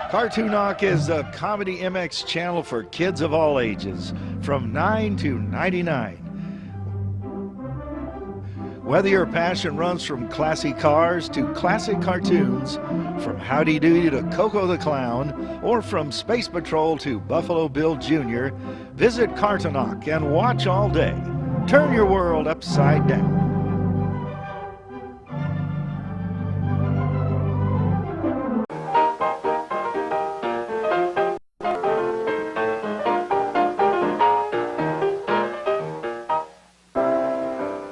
Kartonok is the ComedyMX channel for kids of all ages, from 9 to 99. Whether your passion runs from classy cars to classic cartoons, from Howdy Doody to Coco the Clown, or from Space Patrol to Buffalo Bill Jr., visit Kartonok and watch all day. Turn your world upside down.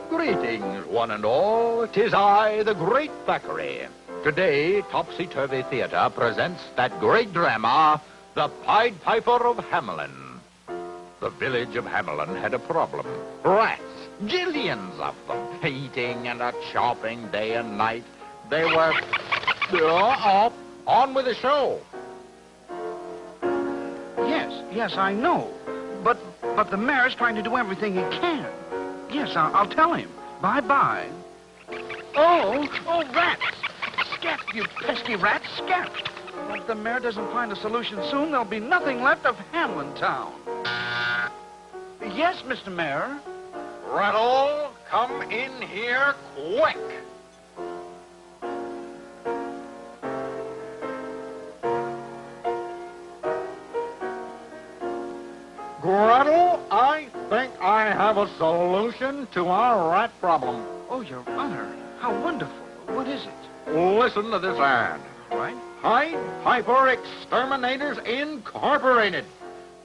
Greetings, one and all. 'Tis I, the great Thackeray. Today, Topsy-Turvy Theatre presents that great drama, The Pied Piper of Hamelin. The village of Hamelin had a problem. Rats, jillions of them, eating and a-chopping day and night. They were... on with the show. Yes, I know. But the mayor's trying to do everything he can. Yes, I'll tell him. Bye-bye. Oh, rats! Scat, you pesky rats, scat! If the mayor doesn't find a solution soon, there'll be nothing left of Hamlin Town. Yes, Mr. Mayor? Rattle, come in here quick. Gretel, I think I have a solution to our rat problem. Oh, Your Honor, how wonderful. What is it? Listen to this ad. Right? Pied Piper Exterminators Incorporated.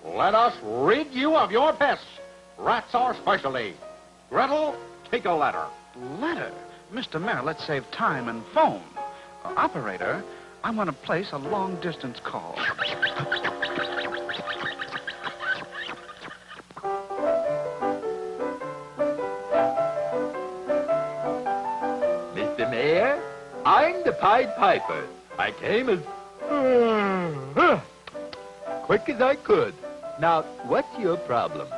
Let us rid you of your pests. Rats are specialty. Gretel, take a letter. Letter? Mr. Mayor, let's save time and phone. Operator, I want to place a long-distance call. Mr. Mayor, I'm the Pied Piper. I came as quick as I could. Now, what's your problem?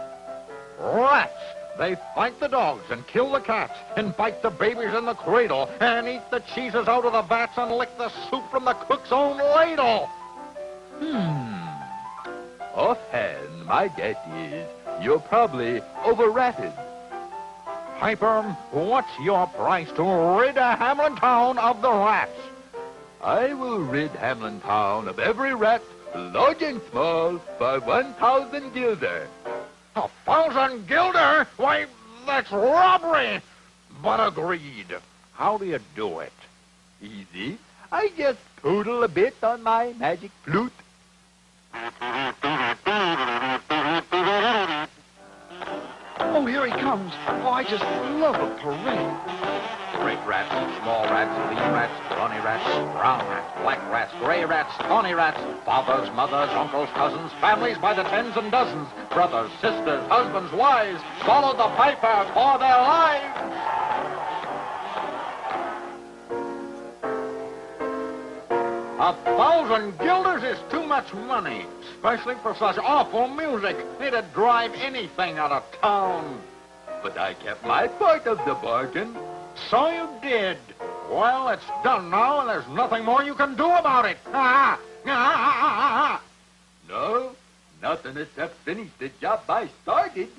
Rats! They fight the dogs and kill the cats and bite the babies in the cradle and eat the cheeses out of the vats and lick the soup from the cook's own ladle. Offhand, my guess is you're probably over-ratted. Piper, what's your price to rid Hamlin Town of the rats? I will rid Hamlin Town of every rat, large and small, for 1,000 guilder. 1,000 guilder? Why, that's robbery! But agreed. How do you do it? Easy. I just toodle a bit on my magic flute. Oh, here he comes. Oh, I just love a parade. Great rats, small rats, lean rats, brawny rats, brown rats, black rats, gray rats, tawny rats, fathers, mothers, uncles, cousins, families by the tens and dozens, brothers, sisters, husbands, wives, followed the piper for their lives. 1,000 guilders is too much money, especially for such awful music. It'd drive anything out of town. But I kept my part of the bargain. So you did. Well, it's done now, and there's nothing more you can do about it. No, nothing except finish the job I started.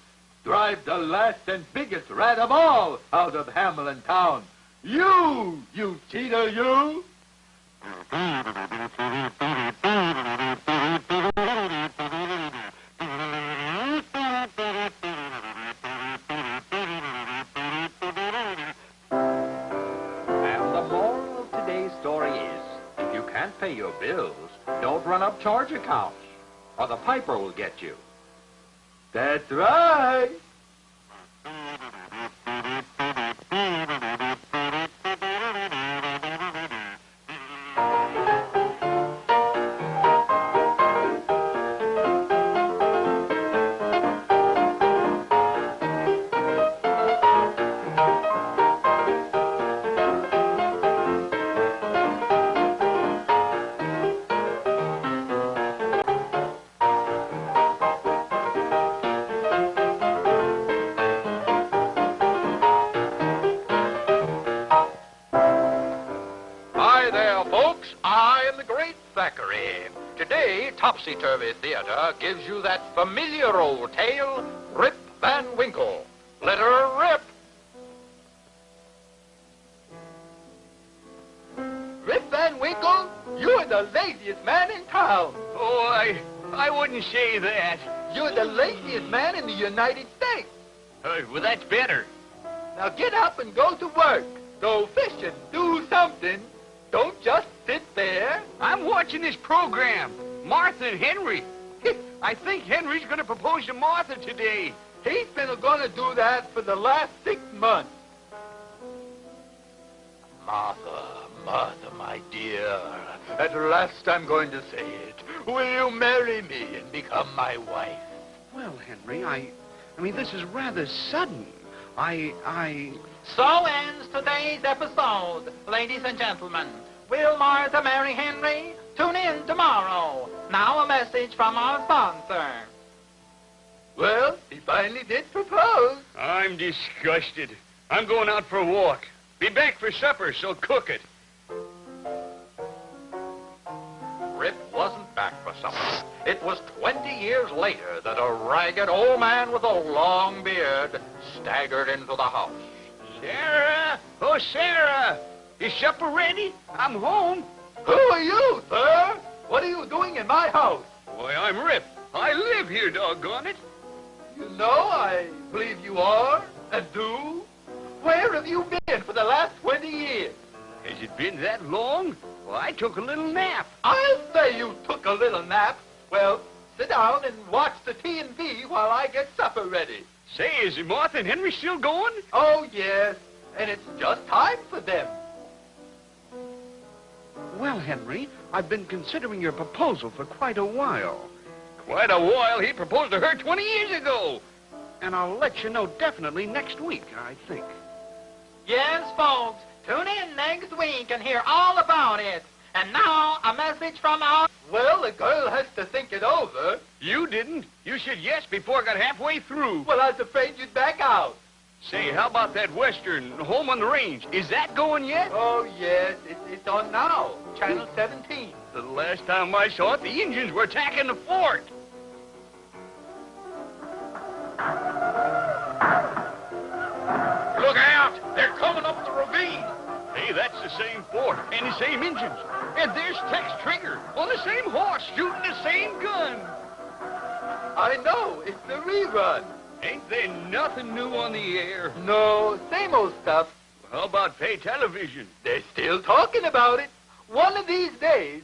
Drive the last and biggest rat of all out of Hamlin Town. You cheater, you! Pay your bills, don't run up charge accounts, or the piper will get you. That's right. Thackeray. Today, Topsy-Turvy Theater gives you that familiar old tale, Rip Van Winkle. Let her rip. Rip Van Winkle, you're the laziest man in town. Oh, I wouldn't say that. You're the laziest man in the United States. Well, that's better. Now get up and go to work. Go fishing. Do something. Don't just sit there. I'm watching this program, Martha and Henry. I think Henry's going to propose to Martha today. He's been going to do that for the last 6 months. Martha, my dear, at last I'm going to say it. Will you marry me and become my wife? Well, Henry, I mean, this is rather sudden. So ends today's episode, ladies and gentlemen. Will Martha marry Henry? Tune in tomorrow. Now a message from our sponsor. Well, he finally did propose. I'm disgusted. I'm going out for a walk. Be back for supper, so cook it. Rip wasn't back for supper. It was 20 years later that a ragged old man with a long beard staggered into the house. Sarah! Oh, Sarah! Is supper ready? I'm home. Who are you, sir? What are you doing in my house? Why, I'm Rip. I live here, doggone it. You know, I believe you are and do. Where have you been for the last 20 years? Has it been that long? Well, I took a little nap. I'll say you took a little nap. Well, sit down and watch the T&V while I get supper ready. Say, is Martha and Henry still going? Oh, yes, and it's just time for them. Well, Henry, I've been considering your proposal for quite a while. Quite a while? He proposed to her 20 years ago. And I'll let you know definitely next week, I think. Yes, folks. Tune in next week and hear all about it. And now, a message from our... Well, the girl has to think it over. You didn't. You said yes before I got halfway through. Well, I was afraid you'd back out. Say, how about that Western, Home on the Range? Is that going yet? Oh, yes, it's on now. Channel 17. The last time I saw it, the Indians were attacking the fort. Look out! They're coming up the ravine. Hey, that's the same fort and the same engines. And there's Tex Trigger on the same horse shooting the same gun. I know, it's the rerun. Ain't there nothing new on the air? No, same old stuff. How about pay television? They're still talking about it. One of these days.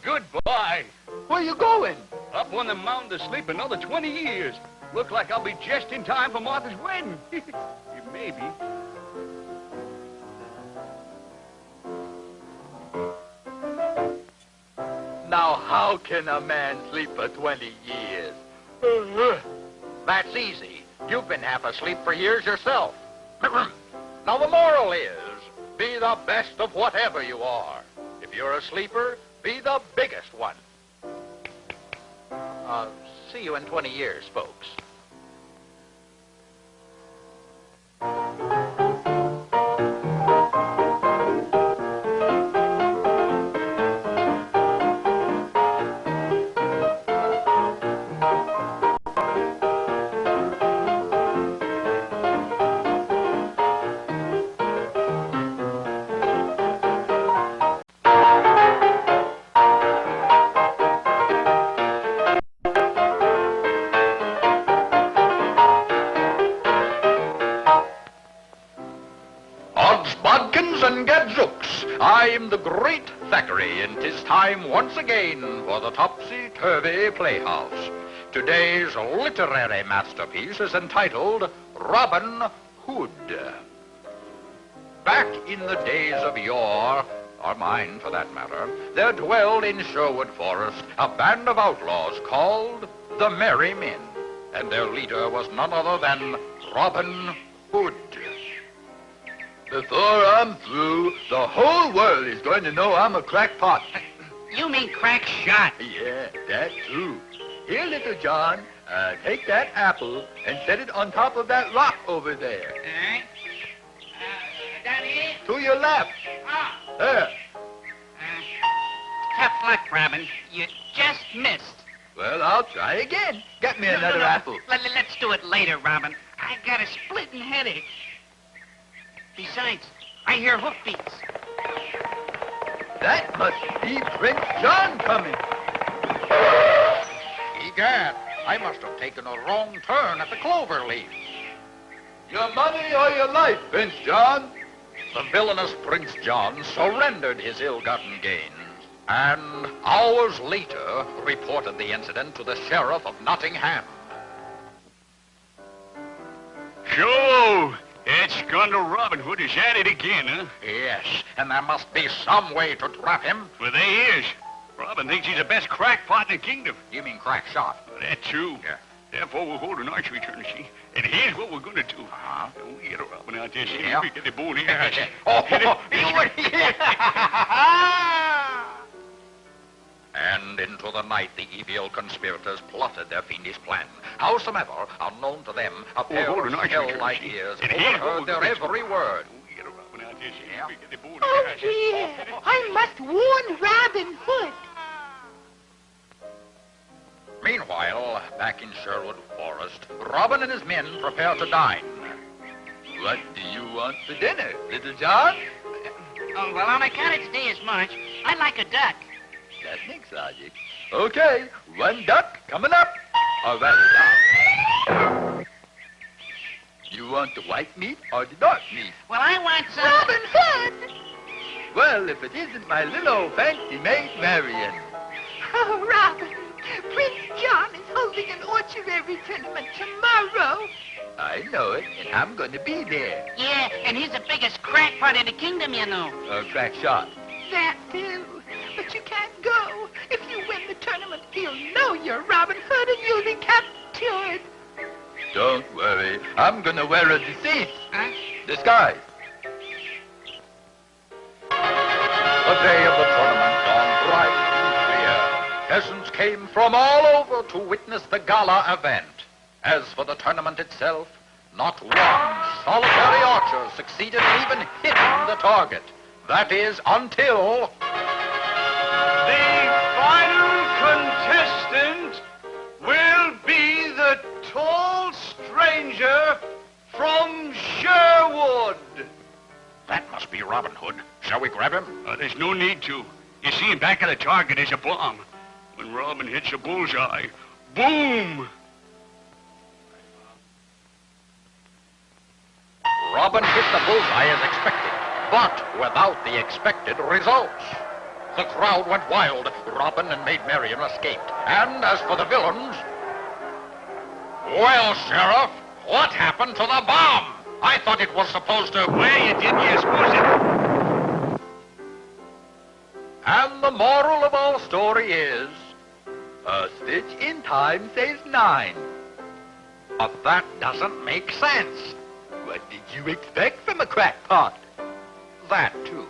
Goodbye. Where you going? Up on the mountain to sleep another 20 years. Look like I'll be just in time for Martha's wedding. Maybe. Now, how can a man sleep for 20 years? That's easy. You've been half asleep for years yourself. Now, the moral is, be the best of whatever you are. If you're a sleeper, be the biggest one. See you in 20 years, folks. And gadzooks, I'm the great Thackeray, and 'tis time once again for the Topsy-Turvy Playhouse. Today's literary masterpiece is entitled Robin Hood. Back in the days of yore, or mine for that matter, there dwelled in Sherwood Forest a band of outlaws called the Merry Men, and their leader was none other than Robin Hood. Before I'm through, the whole world is going to know I'm a crackpot. You mean crack shot? Yeah, that too. Here, Little John, take that apple and set it on top of that rock over there. All right. That it? To your left. Ah. There. Tough luck, Robin. You just missed. Well, I'll try again. Get me another apple. Let's do it later, Robin. I got a splitting headache. Besides, I hear hoofbeats. That must be Prince John coming. Egad, I must have taken a wrong turn at the clover leaf. Your money or your life, Prince John? The villainous Prince John surrendered his ill-gotten gains and hours later reported the incident to the Sheriff of Nottingham. So, that scoundrel Robin Hood is at it again, huh? Yes, and there must be some way to trap him. Well, there is. Robin thinks he's the best crackpot in the kingdom. You mean crack shot? Well, that too. Yeah. Therefore, we'll hold an archery tournament, see? And here's what we're going to do. Uh-huh. We get a Robin out there, see? Yeah. We get the bull here. And into the night the evil conspirators plotted their fiendish plan. Howsoever, unknown to them, a pair hold of an archery shell-like tournament, see? ears And here's what overheard we're their gonna do. every word. We get a Robin out there, see? Yeah. We get the bull Oh, here. dear. I must warn Robin Hood. Meanwhile, back in Sherwood Forest, Robin and his men prepare to dine. What do you want for dinner, Little John? Oh, well, on account it's day as much, I like a duck. That makes logic. Okay, one duck coming up. Or rather, down. You want the white meat or the dark meat? Well, I want some... Robin Hood. Well, if it isn't my little old fancy maid, Marion. Oh, Robin. Prince John is holding an orchard tournament tomorrow. I know it, and I'm going to be there. Yeah, and he's the biggest crackpot in the kingdom, you know. Crack shot. That too. But you can't go. If you win the tournament, he'll know you're Robin Hood and you'll be captured. Don't worry. I'm going to wear a deceit. Huh? Disguise. The day of the tournament dawned bright and clear. Peasants came from all over to witness the gala event. As for the tournament itself, not one solitary archer succeeded in even hitting the target. That is, until... The final contestant will be the tall stranger from Sherwood. That must be Robin Hood. Shall we grab him? There's no need to. You see, in back of the target is a bomb. When Robin hits a bullseye, boom! Robin hit the bullseye as expected, but without the expected results. The crowd went wild. Robin and Maid Marian escaped. And as for the villains... Well, Sheriff, what happened to the bomb? I thought it was supposed to... Well, you didn't, you suppose it? And the moral of our story is... A stitch in time saves 9. But that doesn't make sense. What did you expect from a crackpot? That, too.